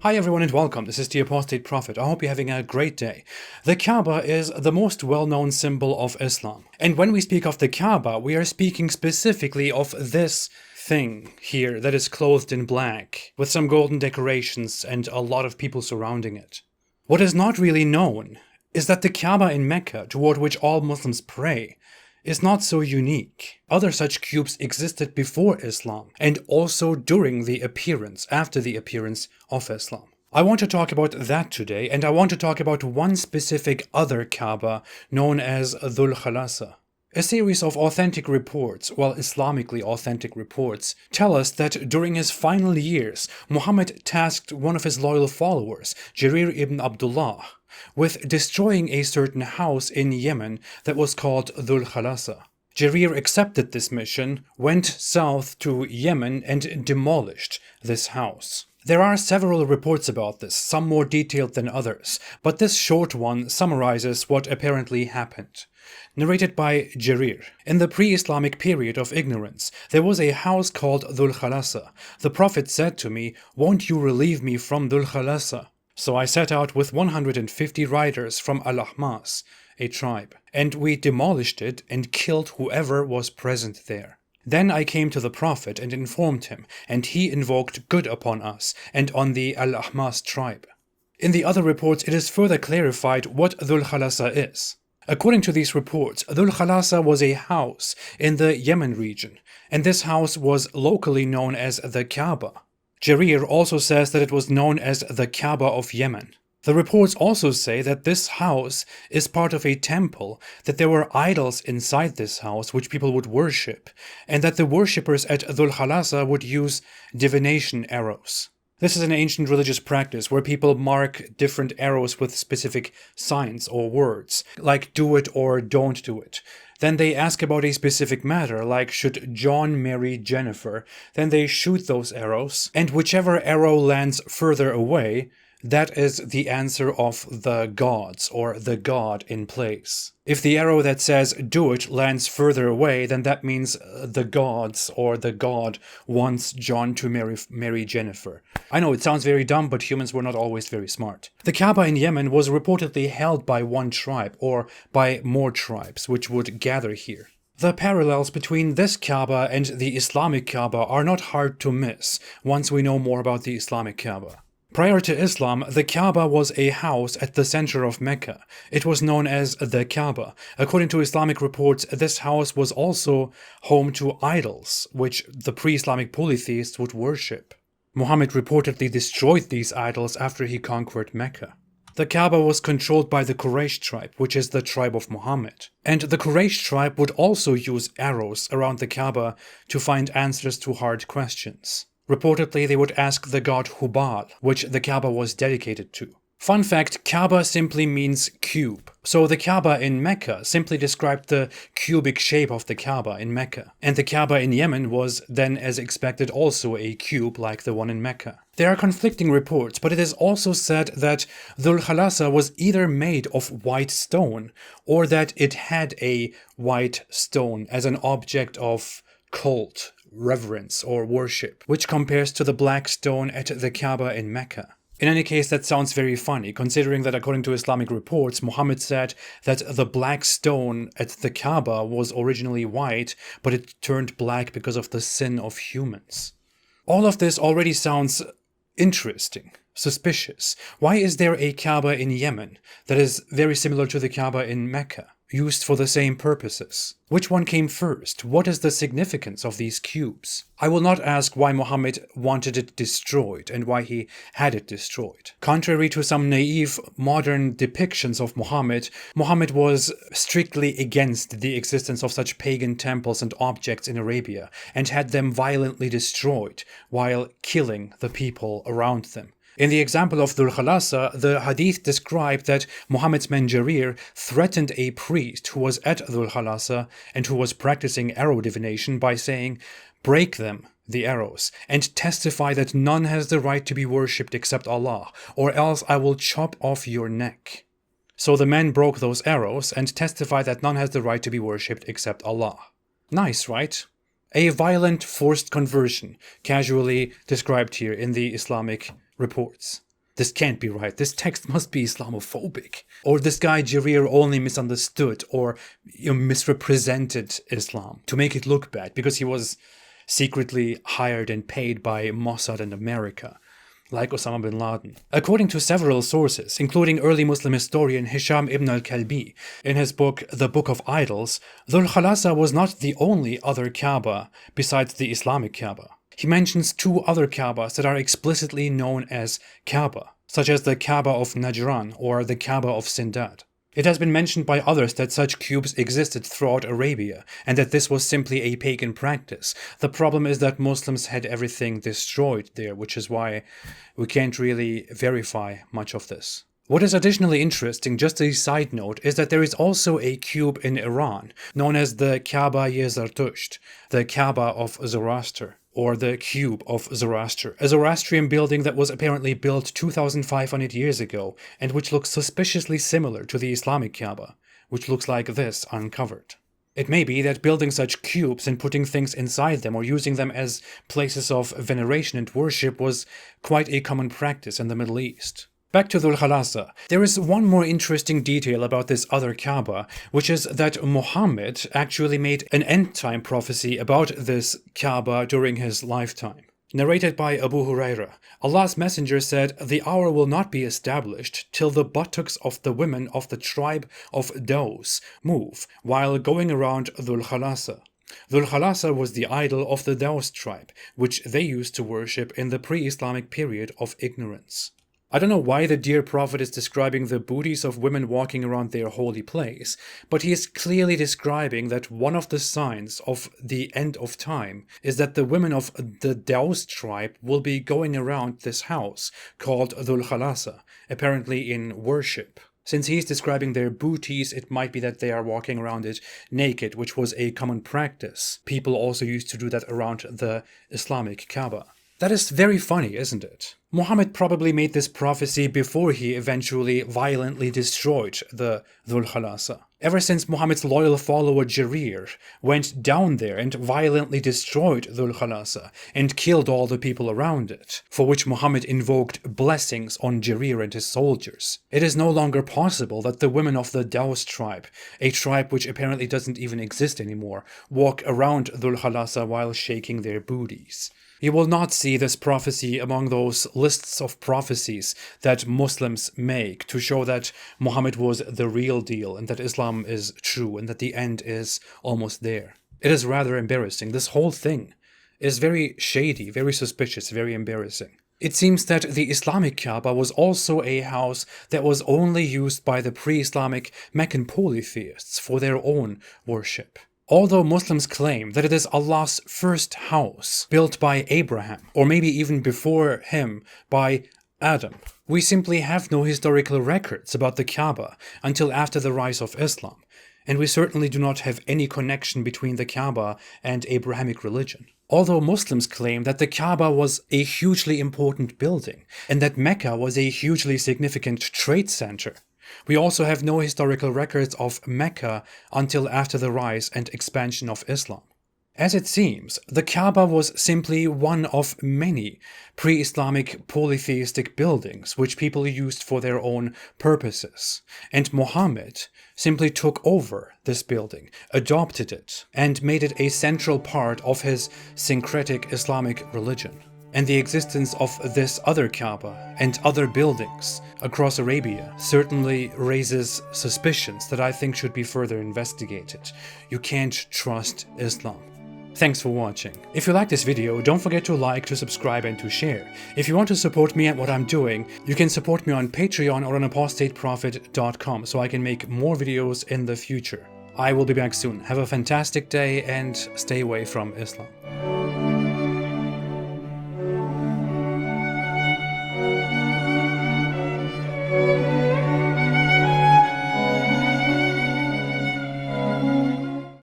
Hi everyone and welcome, this is the Apostate Prophet. I hope you're having a great day. The Kaaba is the most well-known symbol of Islam. And when we speak of the Kaaba, we are speaking specifically of this thing here that is clothed in black, with some golden decorations and a lot of people surrounding it. What is not really known is that the Kaaba in Mecca, toward which all Muslims pray, is not so unique. Other such cubes existed before Islam and also during the appearance, after the appearance of Islam. I want to talk about that today, and I want to talk about one specific other Kaaba known as Dhul Khalasa. A series of authentic reports, Islamically authentic reports, tell us that during his final years, Muhammad tasked one of his loyal followers, Jarir ibn Abdullah, with destroying a certain house in Yemen that was called Dhul Khalasa. Jarir accepted this mission, went south to Yemen and demolished this house. There are several reports about this, some more detailed than others, but this short one summarizes what apparently happened. Narrated by Jarir. In the pre-Islamic period of ignorance, there was a house called Dhul Khalasa. The Prophet said to me, "Won't you relieve me from Dhul Khalasa?" So I set out with 150 riders from Al-Ahmas, a tribe, and we demolished it and killed whoever was present there. Then I came to the Prophet and informed him, and he invoked good upon us and on the Al-Ahmas tribe. In the other reports, it is further clarified what Dhul Khalasa is. According to these reports, Dhul Khalasa was a house in the Yemen region, and this house was locally known as the Kaaba. Jarir also says that it was known as the Kaaba of Yemen. The reports also say that this house is part of a temple, that there were idols inside this house which people would worship, and that the worshippers at Dhul Khalasa would use divination arrows. This is an ancient religious practice where people mark different arrows with specific signs or words, like do it or don't do it. Then they ask about a specific matter, like should John marry Jennifer? Then they shoot those arrows, and whichever arrow lands further away, that is the answer of the gods, or the god in place. If the arrow that says do it lands further away, then that means the gods, or the god, wants John to marry Jennifer. I know it sounds very dumb, but humans were not always very smart. The Kaaba in Yemen was reportedly held by one tribe, or by more tribes, which would gather here. The parallels between this Kaaba and the Islamic Kaaba are not hard to miss once we know more about the Islamic Kaaba. Prior to Islam, the Kaaba was a house at the center of Mecca. It was known as the Kaaba. According to Islamic reports, this house was also home to idols, which the pre-Islamic polytheists would worship. Muhammad reportedly destroyed these idols after he conquered Mecca. The Kaaba was controlled by the Quraysh tribe, which is the tribe of Muhammad. And the Quraysh tribe would also use arrows around the Kaaba to find answers to hard questions. Reportedly, they would ask the god Hubal, which the Kaaba was dedicated to. Fun fact, Kaaba simply means cube. So the Kaaba in Mecca simply described the cubic shape of the Kaaba in Mecca. And the Kaaba in Yemen was then, as expected, also a cube like the one in Mecca. There are conflicting reports, but it is also said that Dhul Khalasa was either made of white stone, or that it had a white stone as an object of cult, reverence, or worship, which compares to the black stone at the Kaaba in Mecca. In any case, that sounds very funny, considering that according to Islamic reports, Muhammad said that the black stone at the Kaaba was originally white, but it turned black because of the sin of humans. All of this already sounds interesting, suspicious. Why is there a Kaaba in Yemen that is very similar to the Kaaba in Mecca, used for the same purposes? Which one came first? What is the significance of these cubes? I will not ask why Muhammad wanted it destroyed and why he had it destroyed. Contrary to some naive modern depictions of Muhammad, Muhammad was strictly against the existence of such pagan temples and objects in Arabia and had them violently destroyed while killing the people around them. In the example of Dhul Khalasa, the hadith described that Muhammad's man Jarir threatened a priest who was at Dhul Khalasa and who was practicing arrow divination by saying, "Break them, the arrows, and testify that none has the right to be worshipped except Allah, or else I will chop off your neck." So the men broke those arrows and testified that none has the right to be worshipped except Allah. Nice, right? A violent, forced conversion, casually described here in the Islamic reports. This can't be right. This text must be Islamophobic. Or this guy Jarir only misunderstood or misrepresented Islam to make it look bad because he was secretly hired and paid by Mossad and America, like Osama bin Laden. According to several sources, including early Muslim historian Hisham ibn al-Kalbi, in his book The Book of Idols, Dhul Khalasa was not the only other Kaaba besides the Islamic Kaaba. He mentions two other Kaabas that are explicitly known as Kaaba, such as the Kaaba of Najran or the Kaaba of Sindad. It has been mentioned by others that such cubes existed throughout Arabia, and that this was simply a pagan practice. The problem is that Muslims had everything destroyed there, which is why we can't really verify much of this. What is additionally interesting, just a side note, is that there is also a cube in Iran, known as the Kaaba-i Zartusht, the Kaaba of Zoroaster, or the Cube of Zoroaster, a Zoroastrian building that was apparently built 2,500 years ago, and which looks suspiciously similar to the Islamic Kaaba, which looks like this uncovered. It may be that building such cubes and putting things inside them or using them as places of veneration and worship was quite a common practice in the Middle East. Back to Dhul Khalasa. There is one more interesting detail about this other Kaaba, which is that Muhammad actually made an end-time prophecy about this Kaaba during his lifetime. Narrated by Abu Huraira, Allah's Messenger said, "The hour will not be established till the buttocks of the women of the tribe of Daws move while going around Dhul Khalasa." Dhul Khalasa was the idol of the Daws tribe, which they used to worship in the pre-Islamic period of ignorance. I don't know why the dear prophet is describing the booties of women walking around their holy place, but he is clearly describing that one of the signs of the end of time is that the women of the Daws tribe will be going around this house called Dhul Khalasa, apparently in worship. Since he is describing their booties, it might be that they are walking around it naked, which was a common practice. People also used to do that around the Islamic Kaaba. That is very funny, isn't it? Muhammad probably made this prophecy before he eventually violently destroyed the Dhul Khalasa. Ever since Muhammad's loyal follower Jarir went down there and violently destroyed Dhul Khalasa and killed all the people around it, for which Muhammad invoked blessings on Jarir and his soldiers. It is no longer possible that the women of the Daws tribe, a tribe which apparently doesn't even exist anymore, walk around Dhul Khalasa while shaking their booties. You will not see this prophecy among those lists of prophecies that Muslims make to show that Muhammad was the real deal and that Islam is true and that the end is almost there. It is rather embarrassing. This whole thing is very shady, very suspicious, very embarrassing. It seems that the Islamic Kaaba was also a house that was only used by the pre-Islamic Meccan polytheists for their own worship. Although Muslims claim that it is Allah's first house, built by Abraham, or maybe even before him by Adam, we simply have no historical records about the Kaaba until after the rise of Islam, and we certainly do not have any connection between the Kaaba and Abrahamic religion. Although Muslims claim that the Kaaba was a hugely important building, and that Mecca was a hugely significant trade center, we also have no historical records of Mecca until after the rise and expansion of Islam. As it seems, the Kaaba was simply one of many pre-Islamic polytheistic buildings which people used for their own purposes, and Muhammad simply took over this building, adopted it, and made it a central part of his syncretic Islamic religion. And the existence of this other Kaaba and other buildings across Arabia certainly raises suspicions that I think should be further investigated. You can't trust Islam. Thanks for watching. If you like this video, don't forget to like, to subscribe, and to share. If you want to support me and what I'm doing, you can support me on Patreon or on apostateprophet.com so I can make more videos in the future. I will be back soon. Have a fantastic day and stay away from Islam.